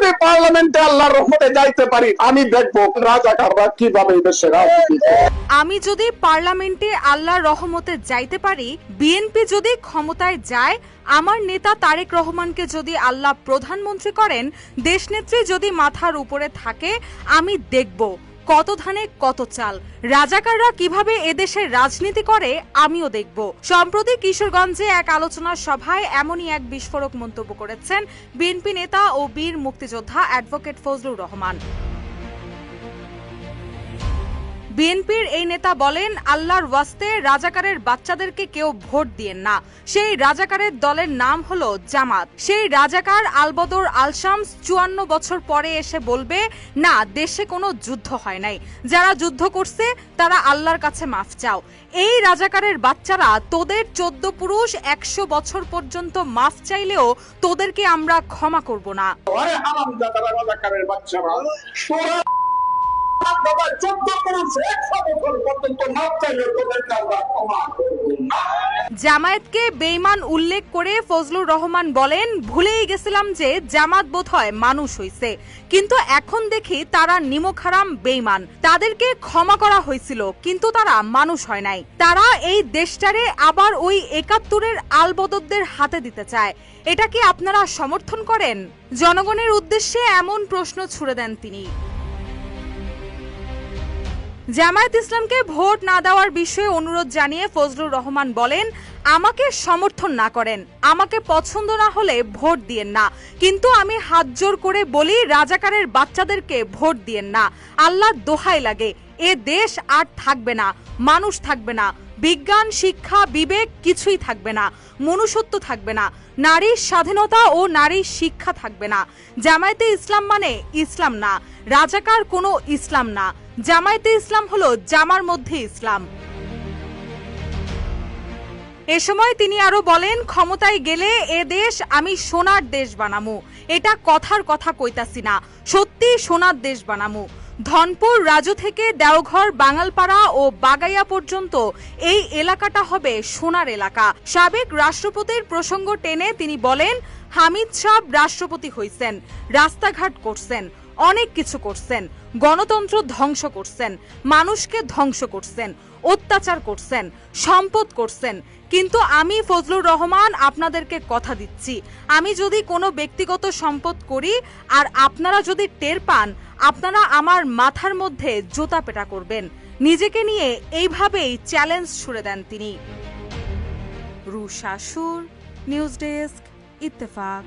যদি পার্লামেন্টে আল্লাহর রহমতে যাইতে পারি, আমি দেখবো রাজাকাররা কিভাবে দেশের রাজনীতি করে। আমি যদি পার্লামেন্টে আল্লাহর রহমতে যাইতে পারি, বিএনপি যদি ক্ষমতায় যায়, আমার নেতা তারেক রহমানকে যদি আল্লাহ প্রধানমন্ত্রী করেন, দেশনেত্রী যদি মাথার উপরে থাকে, আমি দেখব কত ধানে কত চাল। রাজাকাররা কিভাবে এদেশের রাজনীতি করে আমিও দেখব। সম্প্রতি কিশোরগঞ্জে এক আলোচনা সভায় এমনই এক বিস্ফোরক মন্তব্য করেছেন বিএনপি নেতা ও বীর মুক্তিযোদ্ধা অ্যাডভোকেট ফজলুর রহমান। বিএনপির এই নেতা বলেন, আল্লাহর ওয়াস্তে রাজাকারের বাচ্চাদেরকে কেউ ভোট দিয়েন না। সেই রাজাকারের দলের নাম হলো জামাত। সেই রাজাকার আলবদর আলশামস 54 বছর পরে এসে বলবে, না দেশে কোনো যুদ্ধ হয় নাই, যারা যুদ্ধ করছে তারা আল্লাহর কাছে মাফ চাও। এই রাজাকারের বাচ্চারা তোদের 14 পুরুষ 100 বছর পর্যন্ত মাফ চাইলেও তোদেরকে আমরা ক্ষমা করব না। আরে হারামজাদারা রাজাকারের বাচ্চারা, জামায়াতকে বেঈমান উল্লেখ করে ফজলুর রহমান বলেন, ভুলেই গেছিলাম যে জামাত বোধহয় মানুষ হইছে, কিন্তু এখন দেখি তারা নিমকহারাম বেঈমান। তাদেরকে ক্ষমা করা হয়েছিল, কিন্তু তারা মানুষ হয় নাই। তারা এই দেশটারে আবার ওই 71-এর আলবদরদের হাতে দিতে চায়। এটা কি আপনারা সমর্থন করেন? জনগণের উদ্দেশ্যে এমন প্রশ্ন ছুড়ে দেন তিনি। জামায়াত ইসলামকে ভোট না দেওয়ার বিষয়ে অনুরোধ জানিয়ে ফজলুর রহমান বলেন, আমাকে সমর্থন না করেন, আমাকে পছন্দ না হলে ভোট দিয়েন না, কিন্তু আমি হাত জোর করে বলি রাজাকারের বাচ্চাদেরকে ভোট দিয়েন না। আল্লাহর দোহাই লাগে, এ দেশ আর থাকবে না, মানুষ থাকবে না, বিজ্ঞান শিক্ষা বিবেক কিছুই থাকবে না, মনুষ্যত্ব থাকবে না, নারীর স্বাধীনতা ও নারীর শিক্ষা থাকবে না। জামায়াতে ইসলাম মানে ইসলাম না, রাজাকার কোনো ইসলাম না। জামায়াতে ইসলাম হলো জামার মধ্যে ইসলাম। এ সময় তিনি আরো বলেন, ক্ষমতায় গেলে এ দেশ আমি সোনার দেশ বানামু। এটা কথার কথা কইতাছি না, সত্যি সোনার দেশ বানামু। ধনপুর রাজু থেকে দেওঘর বাঙালপাড়া ও বাগাইয়া পর্যন্ত এই এলাকাটা হবে সোনার এলাকা। সাবেক রাষ্ট্রপতির প্রসঙ্গ টেনে তিনি বলেন, হামিদ সাহেব রাষ্ট্রপতি হইছেন, রাস্তাঘাট করছেন, অনেক কিছু করছেন, গণতন্ত্র ধ্বংস করছেন, মানুষকে ধ্বংস করছেন, অত্যাচার করছেন, সম্পদ করছেন। কিন্তু আমি ফজলুর রহমান আপনাদেরকে কথা দিচ্ছি, আমি যদি কোনো ব্যক্তিগত সম্পদ করি আর আপনারা যদি টের পান, আপনারা আমার মাথার মধ্যে জুতা পেটা করবেন। নিজেকে নিয়ে এইভাবেই চ্যালেঞ্জ ছুড়ে দেন তিনি। রুশা সুর, নিউজ ডেস্ক, ইত্তেফাক।